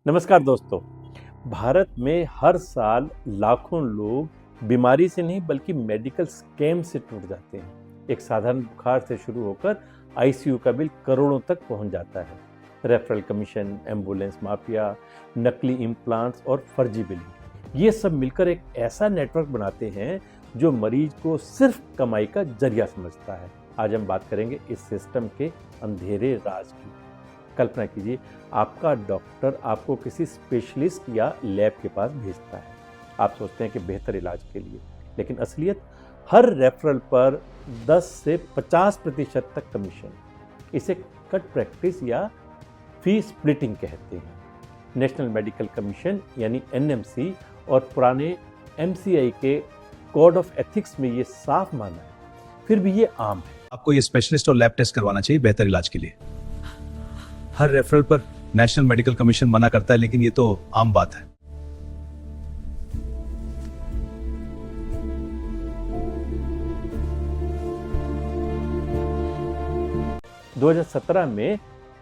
नमस्कार दोस्तों। भारत में हर साल लाखों लोग बीमारी से नहीं बल्कि मेडिकल स्कैम से टूट जाते हैं। एक साधारण बुखार से शुरू होकर आईसीयू का बिल करोड़ों तक पहुंच जाता है। रेफरल कमीशन, एम्बुलेंस माफिया, नकली इम्प्लांट्स और फर्जी बिलिंग, ये सब मिलकर एक ऐसा नेटवर्क बनाते हैं जो मरीज को सिर्फ कमाई का जरिया समझता है। आज हम बात करेंगे इस सिस्टम के अंधेरे राज की। कल्पना कीजिए, आपका डॉक्टर आपको किसी स्पेशलिस्ट या लैब के पास भेजता है। आप सोचते हैं कि बेहतर इलाज के लिए, लेकिन असलियत हर रेफरल पर 10 से 50% तक कमीशन। इसे कट प्रैक्टिस या फी स्प्लिटिंग कहते हैं। नेशनल मेडिकल कमीशन यानी एनएमसी और पुराने एमसीआई के कोड ऑफ एथिक्स में ये साफ माना है, फिर भी ये आम है। आपको ये स्पेशलिस्ट और लैब टेस्ट करवाना चाहिए बेहतर इलाज के लिए। हर रेफरल पर नेशनल मेडिकल कमीशन मना करता है, लेकिन ये तो आम बात है। – 2017 में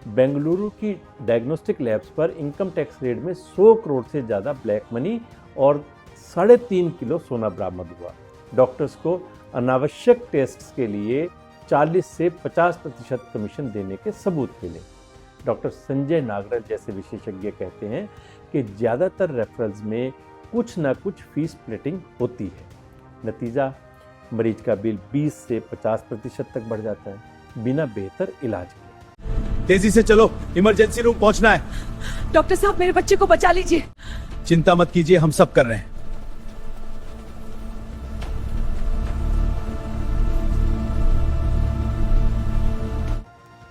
बेंगलुरु की डायग्नोस्टिक लैब्स पर इनकम टैक्स रेड में 100 करोड़ से ज्यादा ब्लैक मनी और 3.5 किलो सोना बरामद हुआ। डॉक्टर्स को अनावश्यक टेस्ट्स के लिए 40 से 50% कमीशन देने के सबूत मिले। डॉक्टर संजय नागरल जैसे विशेषज्ञ कहते हैं कि ज़्यादातर रेफरल्स में कुछ ना कुछ फीस स्प्लिटिंग होती है। नतीजा, मरीज का बिल 20 से 50% तक बढ़ जाता है बिना बेहतर इलाज के। तेजी से चलो, इमरजेंसी रूम पहुंचना है। डॉक्टर साहब, मेरे बच्चे को बचा लीजिए। चिंता मत कीजिए, हम सब कर रहे हैं।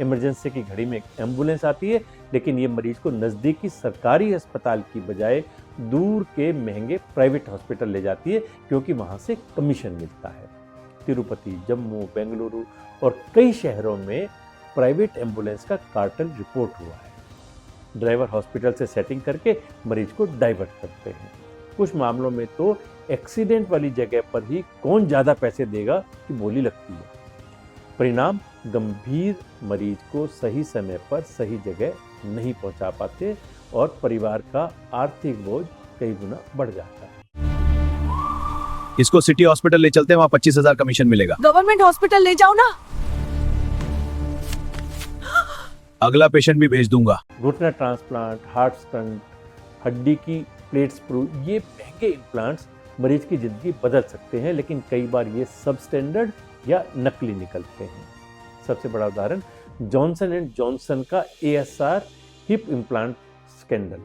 इमरजेंसी की घड़ी में एक एम्बुलेंस आती है, लेकिन ये मरीज को नज़दीकी सरकारी अस्पताल की बजाय दूर के महंगे प्राइवेट हॉस्पिटल ले जाती है, क्योंकि वहाँ से कमीशन मिलता है। तिरुपति, जम्मू, बेंगलुरु और कई शहरों में प्राइवेट एम्बुलेंस का कार्टेल रिपोर्ट हुआ है। ड्राइवर हॉस्पिटल से सेटिंग करके मरीज को डाइवर्ट करते हैं। कुछ मामलों में तो एक्सीडेंट वाली जगह पर ही कौन ज़्यादा पैसे देगा की बोली लगती है। परिणाम, गंभीर मरीज को सही समय पर सही जगह नहीं पहुंचा पाते और परिवार का आर्थिक बोझ कई गुना बढ़ जाता है। इसको सिटी हॉस्पिटल ले चलते हैं, वहां 25,000 कमीशन मिलेगा। गवर्नमेंट हॉस्पिटल ले जाओ ना। अगला पेशेंट भी भेज दूंगा। घुटना ट्रांसप्लांट, हार्ट स्टंट, हड्डी की प्लेट स्क्रू, ये महंगे इम्प्लांट्स मरीज की जिंदगी बदल सकते हैं, लेकिन कई बार ये सब स्टैंडर्ड या नकली निकलते हैं। सबसे बड़ा उदाहरण जॉनसन एंड जॉनसन का ASR हिप इम्प्लांट स्कैंडल।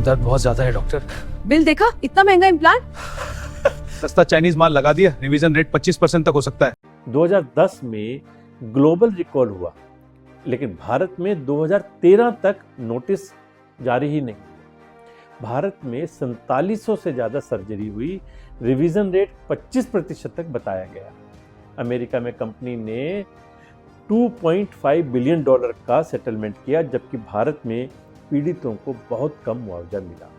दर्द बहुत ज्यादा है डॉक्टर। बिल देखा, इतना महंगा इम्प्लांट। सस्ता चाइनीज माल लगा दिया, रिवीजन रेट 25% तक हो सकता है। 2010 में ग्लोबल रिकॉल हुआ, लेकिन भारत में 2013 तक नोटिस जारी ही नहीं। भारत में 4700 से ज्यादा सर्जरी हुई, रिवीजन रेट 25% तक बताया गया। अमेरिका में कंपनी ने $2.5 बिलियन का सेटलमेंट किया, जबकि भारत में पीड़ितों को बहुत कम मुआवजा मिला।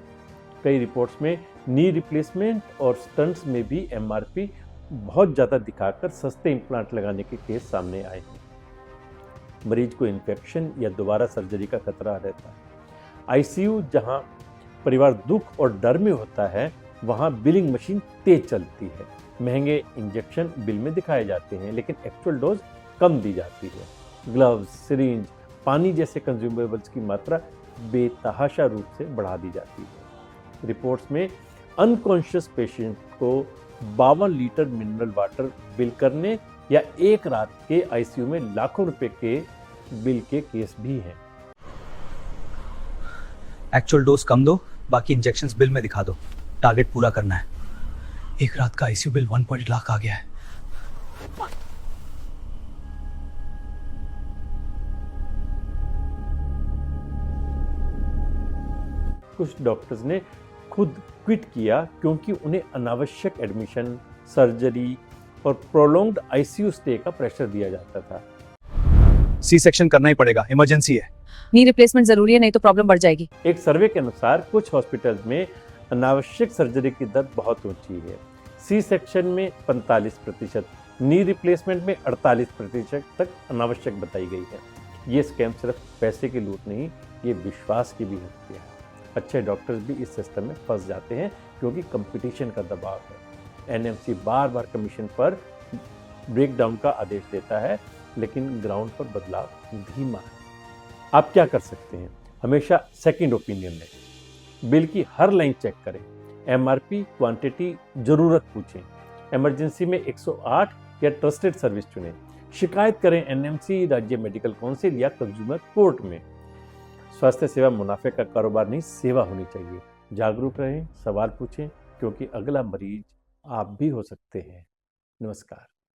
कई रिपोर्ट्स में नी रिप्लेसमेंट और स्टंट्स में भी MRP बहुत ज़्यादा दिखाकर सस्ते इम्प्लांट लगाने के केस सामने आए हैं। मरीज को इन्फेक्शन या दोबारा सर्जरी का खतरा रहता है। आईसीयू जहां परिवार दुख और डर में होता है, वहां बिलिंग मशीन तेज चलती है। महंगे इंजेक्शन बिल में दिखाए जाते हैं, लेकिन एक्चुअल डोज कम दी जाती है। ग्लव्स, सिरिंज, पानी जैसे कंज्यूमेबल्स की मात्रा बेतहाशा रूप से बढ़ा दी जाती है। रिपोर्ट्स में अनकॉन्शियस पेशेंट को 52 लीटर मिनरल वाटर बिल करने या एक रात के आईसीयू में लाखों रुपए के बिल के केस भी हैं। एक्चुअल डोज कम दो, बाकी इंजेक्शंस बिल में दिखा दो। टारगेट पूरा करना है। एक रात का आईसीयू बिल 1.1 लाख आ गया है। कुछ डॉक्टर्स ने खुद क्विट किया क्योंकि उन्हें अनावश्यक एडमिशन, सर्जरी और प्रोलॉन्ग्ड आईसीयू स्टे का प्रेशर दिया जाता था। सी सेक्शन करना ही पड़ेगा, इमरजेंसी है। नी रिप्लेसमेंट जरूरी है, नहीं तो प्रॉब्लम बढ़ जाएगी। एक सर्वे के अनुसार कुछ हॉस्पिटल्स में अनावश्यक सर्जरी की दर बहुत ऊंची है। सी सेक्शन में 45%, नी रिप्लेसमेंट में 48% तक अनावश्यक बताई गई है। ये स्कैम सिर्फ पैसे की लूट नहीं, ये विश्वास की भी हत्या है। अच्छे डॉक्टर्स भी इस सिस्टम में फंस जाते हैं क्योंकि कंपटीशन का दबाव है। एनएमसी बार बार कमीशन पर ब्रेकडाउन का आदेश देता है, लेकिन ग्राउंड पर बदलाव धीमा है। आप क्या कर सकते हैं? हमेशा सेकंड ओपिनियन लें, बिल की हर लाइन चेक करें, एमआरपी, क्वांटिटी, जरूरत पूछें, इमरजेंसी में 108 या ट्रस्टेड सर्विस चुनें, शिकायत करें एनएमसी, राज्य मेडिकल काउंसिल या कंज्यूमर कोर्ट में। स्वास्थ्य सेवा मुनाफे का कारोबार नहीं, सेवा होनी चाहिए। जागरूक रहें, सवाल पूछें, क्योंकि अगला मरीज आप भी हो सकते हैं। नमस्कार।